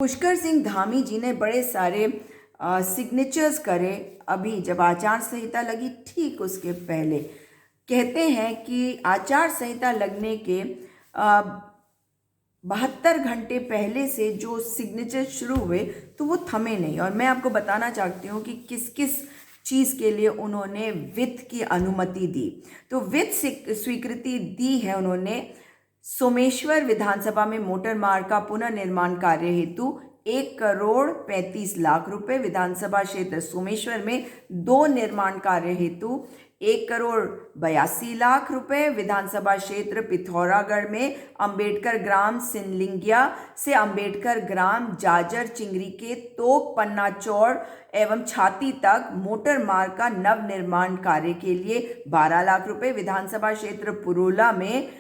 पुष्कर सिंह धामी जी ने बड़े सारे सिग्नेचर्स करे अभी जब आचार संहिता लगी ठीक उसके पहले। कहते हैं कि आचार संहिता लगने के 72 घंटे पहले से जो सिग्नेचर शुरू हुए तो वो थमे नहीं। और मैं आपको बताना चाहती हूँ कि किस किस चीज़ के लिए उन्होंने वित्त की अनुमति दी। तो वित्त स्वीकृति दी है उन्होंने सोमेश्वर विधानसभा में मोटर मार्ग का पुनर्निर्माण कार्य हेतु 1,35,00,000 रुपए, विधानसभा क्षेत्र सोमेश्वर में 2 निर्माण कार्य हेतु 1,82,00,000 रुपए, विधानसभा क्षेत्र पिथौरागढ़ में अंबेडकर ग्राम सिनलिंगिया से अंबेडकर ग्राम जाजर चिंगरी के तोक पन्ना चौड़ एवं छाती तक मोटर मार्ग का नव निर्माण कार्य के लिए 12 लाख रुपए, विधानसभा क्षेत्र पुरोला में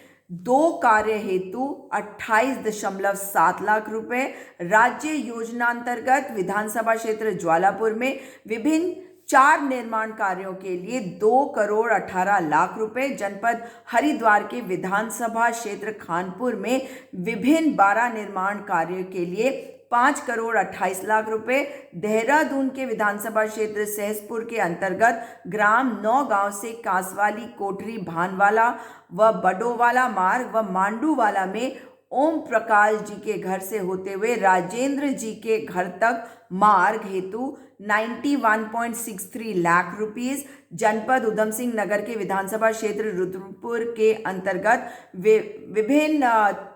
2 कार्य हेतु 28.7 लाख रुपए, राज्य योजना अंतर्गत विधानसभा क्षेत्र ज्वालापुर में विभिन्न 4 निर्माण कार्यों के लिए 2,18,00,000 रुपए, जनपद हरिद्वार के विधानसभा क्षेत्र खानपुर में विभिन्न 12 निर्माण कार्यों के लिए 5,28,00,000 रुपए, देहरादून के विधानसभा क्षेत्र सहसपुर के अंतर्गत ग्राम 9 गांव से कांसवाली कोठरी भानवाला व बडोवाला मार्ग व मांडूवाला में ओम प्रकाश जी के घर से होते हुए राजेंद्र जी के घर तक मार्ग हेतु 91.63 लाख रुपीस, जनपद उधम सिंह नगर के विधानसभा क्षेत्र रुद्रपुर के अंतर्गत विभिन्न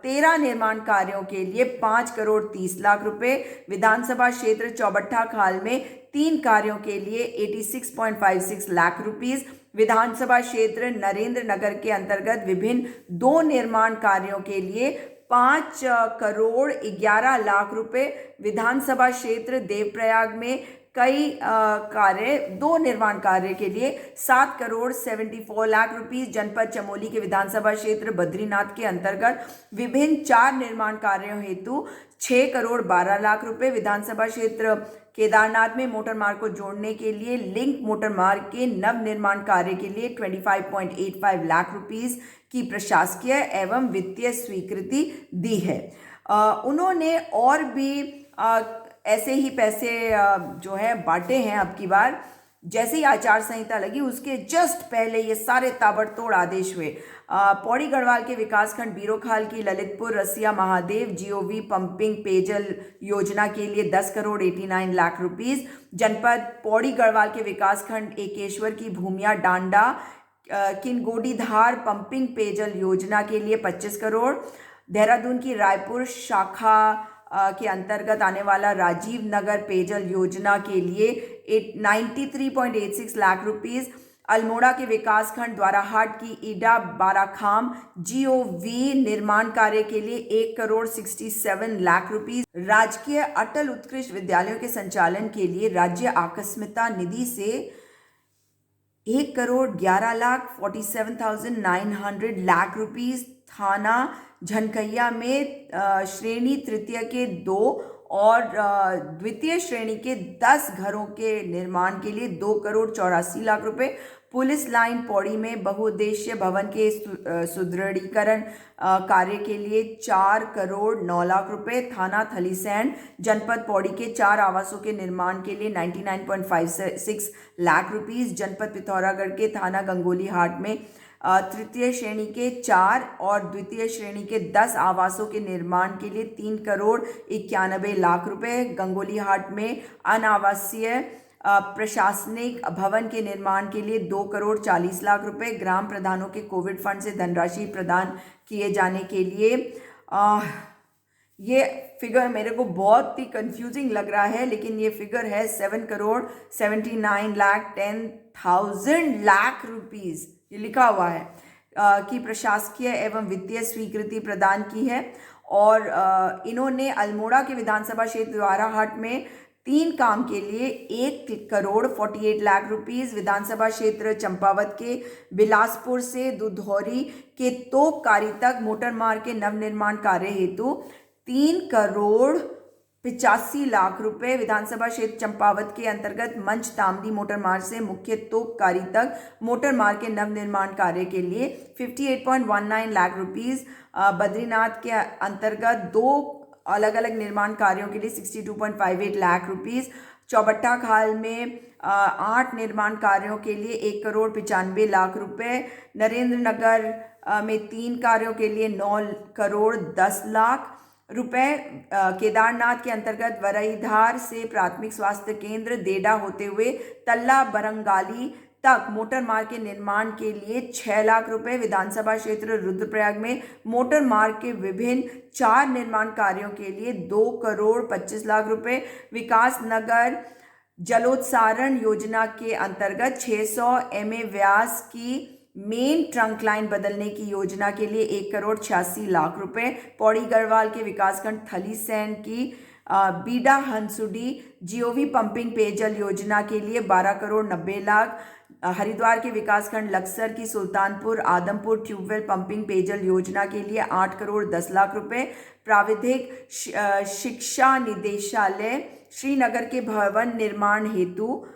13 निर्माण कार्यों के लिए 5,30,00,000 रुपए, विधानसभा क्षेत्र चौबट्टा खाल में 3 कार्यों के लिए 86.56 लाख रुपीस, विधानसभा क्षेत्र नरेंद्र नगर के अंतर्गत विभिन्न 2 निर्माण कार्यों के लिए 5,11,00,000 रुपए, विधानसभा क्षेत्र देवप्रयाग में कई 2 निर्माण कार्य के लिए 7,74,00,000 रुपीस, जनपद चमोली के विधानसभा क्षेत्र बद्रीनाथ के अंतर्गत विभिन्न 4 निर्माण कार्यों हेतु 6,12,00,000 रुपए, विधानसभा क्षेत्र केदारनाथ में मोटर मार्ग को जोड़ने के लिए लिंक मोटर मार्ग के नव निर्माण कार्य के लिए 25.85 लाख रुपीस की प्रशासकीय एवं वित्तीय स्वीकृति दी है। उन्होंने और भी ऐसे ही पैसे जो है बांटे हैं। अब की बार जैसे ही आचार संहिता लगी उसके जस्ट पहले ये सारे ताबड़तोड़ आदेश हुए। पौड़ी गढ़वाल के विकासखंड बीरोखाल की ललितपुर रसिया महादेव जीओवी पंपिंग पेयजल योजना के लिए 10,89,00,000 रुपीस, जनपद पौड़ी गढ़वाल के विकासखंड एकेश्वर की भूमिया डांडा किनगोडीधार पंपिंग पेयजल योजना के लिए 25 करोड़, देहरादून की रायपुर शाखा के अंतर्गत आने वाला राजीव नगर पेयजल योजना के लिए 93.86 लाख रुपीस, अल्मोड़ा के विकासखंड द्वाराहाट की ईडा बाराखाम जीओवी निर्माण कार्य के लिए 1,67,00,000 रुपीस, राजकीय अटल उत्कृष्ट विद्यालयों के संचालन के लिए राज्य आकस्मिकता निधि से 1,11,47,900 रुपीस, थाना झनकैया में श्रेणी तृतीय के 2 और द्वितीय श्रेणी के 10 घरों के निर्माण के लिए 2,84,00,000 रुपए, पुलिस लाइन पौड़ी में बहुउद्देश्य भवन के सुदृढ़ीकरण कार्य के लिए 4,09,00,000 रुपए, थाना थलीसैंण जनपद पौड़ी के 4 आवासों के निर्माण के लिए 99.56 लाख रुपीस, जनपद पिथौरागढ़ के थाना गंगोली हाट में तृतीय श्रेणी के 4 और द्वितीय श्रेणी के 10 आवासों के निर्माण के लिए 3,91,00,000 रुपए, गंगोली हाट में अनावासीय प्रशासनिक भवन के निर्माण के लिए 2,40,00,000 रुपए, ग्राम प्रधानों के कोविड फंड से धनराशि प्रदान किए जाने के लिए ये फिगर मेरे को बहुत ही कंफ्यूजिंग लग रहा है, लेकिन ये फिगर है 7,79,10,000 रुपीस, ये लिखा हुआ है की प्रशासकीय एवं वित्तीय स्वीकृति प्रदान की है। और इन्होंने अल्मोड़ा के विधानसभा क्षेत्र द्वाराहाट में 3 काम के लिए 1,48,00,000 रुपीस, विधानसभा क्षेत्र चंपावत के बिलासपुर से दुधौरी के तोपकारी तक मोटर मार्ग के नवनिर्माण कार्य हेतु 3,85,00,000 रुपए, विधानसभा क्षेत्र चंपावत के अंतर्गत मंच तामदी मोटर मार्ग से मुख्य तोपकारी तक मोटर मार्ग के नवनिर्माण कार्य के लिए 58.19 लाख रुपीस, बद्रीनाथ के अंतर्गत 2 अलग अलग निर्माण कार्यों के लिए 62.58 लाख रुपीस। चौबट्टा खाल में 8 निर्माण कार्यों के लिए 1,95,00,000 रुपए। नरेंद्र नगर में 3 कार्यों के लिए 9,10,00,000 रुपए। केदारनाथ के अंतर्गत वरईधार से प्राथमिक स्वास्थ्य केंद्र देडा होते हुए तल्ला बरंगाली तक मोटर मार्ग के निर्माण के लिए 6 लाख रुपए। विधानसभा क्षेत्र रुद्रप्रयाग में मोटर मार्ग के विभिन्न 4 निर्माण कार्यों के लिए 2,25,00,000 रुपए। विकास नगर जलोत्सारण योजना के अंतर्गत 600 MA व्यास की मेन ट्रंक लाइन बदलने की योजना के लिए 1,86,00,000 रुपए। पौड़ी गढ़वाल के विकासखंड थलीसैंण की बीडा हंसुडी GOV पंपिंग पेयजल योजना के लिए 12,90,00,000। हरिद्वार के विकासखंड लक्सर की सुल्तानपुर आदमपुर ट्यूबवेल पंपिंग पेयजल योजना के लिए 8,10,00,000 रुपए। प्राविधिक शिक्षा निदेशालय श्रीनगर के भवन निर्माण हेतु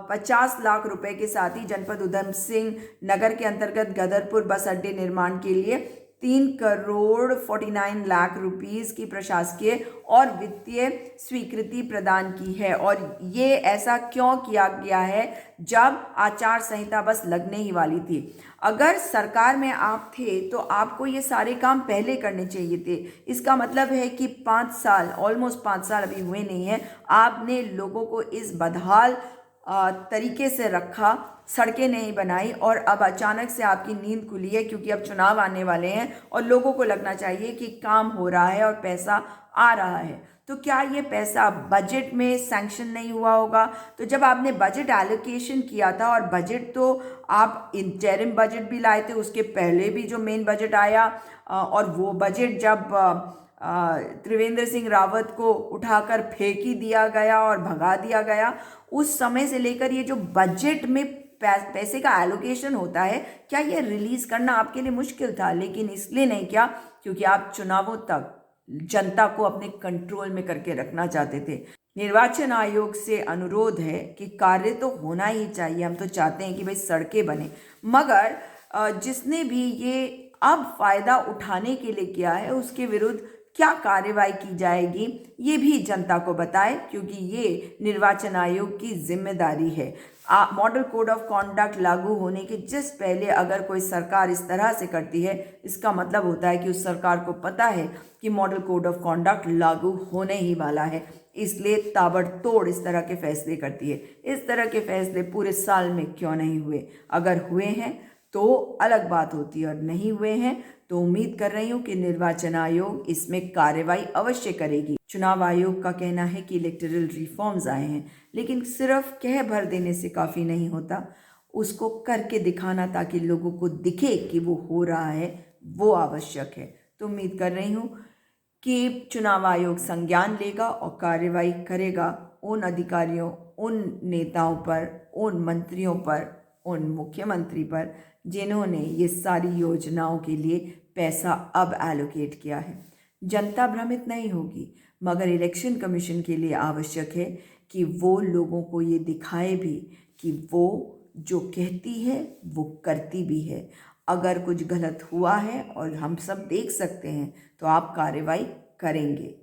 50 लाख रुपए के साथ ही जनपद उधम सिंह नगर के अंतर्गत गदरपुर बस अड्डे निर्माण के लिए 3,49,00,000 रुपीस की प्रशासकीय और वित्तीय स्वीकृति प्रदान की है। और ये ऐसा क्यों किया गया है जब आचार संहिता बस लगने ही वाली थी। अगर सरकार में आप थे तो आपको ये सारे काम पहले करने चाहिए थे। इसका मतलब है कि 5 साल, ऑलमोस्ट 5 साल अभी हुए नहीं हैं, आपने लोगों को इस बदहाल तरीके से रखा, सड़कें नहीं बनाई और अब अचानक से आपकी नींद खुली है क्योंकि अब चुनाव आने वाले हैं और लोगों को लगना चाहिए कि काम हो रहा है और पैसा आ रहा है। तो क्या ये पैसा बजट में सैंक्शन नहीं हुआ होगा? तो जब आपने बजट एलोकेशन किया था, और बजट तो आप इंटरिम बजट भी लाए थे, उसके पहले भी जो मेन बजट आया, और वो बजट जब त्रिवेंद्र सिंह रावत को उठाकर फेंक ही दिया गया और भगा दिया गया, उस समय से लेकर ये जो बजट में पैसे का एलोकेशन होता है, क्या ये रिलीज करना आपके लिए मुश्किल था? लेकिन इसलिए नहीं किया क्योंकि आप चुनावों तक जनता को अपने कंट्रोल में करके रखना चाहते थे। निर्वाचन आयोग से अनुरोध है कि कार्य तो होना ही चाहिए, हम तो चाहते हैं कि भाई सड़कें बने, मगर जिसने भी ये अब फायदा उठाने के लिए किया है उसके विरुद्ध क्या कार्रवाई की जाएगी ये भी जनता को बताए, क्योंकि ये निर्वाचन आयोग की जिम्मेदारी है। मॉडल कोड ऑफ कॉन्डक्ट लागू होने के जस्ट पहले अगर कोई सरकार इस तरह से करती है, इसका मतलब होता है कि उस सरकार को पता है कि मॉडल कोड ऑफ कॉन्डक्ट लागू होने ही वाला है, इसलिए ताबड़तोड़ इस तरह के फैसले करती है। इस तरह के फैसले पूरे साल में क्यों नहीं हुए? अगर हुए हैं तो अलग बात होती है, और नहीं हुए हैं तो उम्मीद कर रही हूँ कि निर्वाचन आयोग इसमें कार्रवाई अवश्य करेगी। चुनाव आयोग का कहना है कि इलेक्टोरल रिफॉर्म्स आए हैं, लेकिन सिर्फ कह भर देने से काफ़ी नहीं होता, उसको करके दिखाना ताकि लोगों को दिखे कि वो हो रहा है, वो आवश्यक है। तो उम्मीद कर रही हूँ कि चुनाव आयोग संज्ञान लेगा और कार्रवाई करेगा उन अधिकारियों, उन नेताओं पर, उन मंत्रियों पर, उन मुख्यमंत्री पर जिन्होंने ये सारी योजनाओं के लिए पैसा अब एलोकेट किया है। जनता भ्रमित नहीं होगी, मगर इलेक्शन कमीशन के लिए आवश्यक है कि वो लोगों को ये दिखाए भी कि वो जो कहती है वो करती भी है। अगर कुछ गलत हुआ है और हम सब देख सकते हैं तो आप कार्रवाई करेंगे।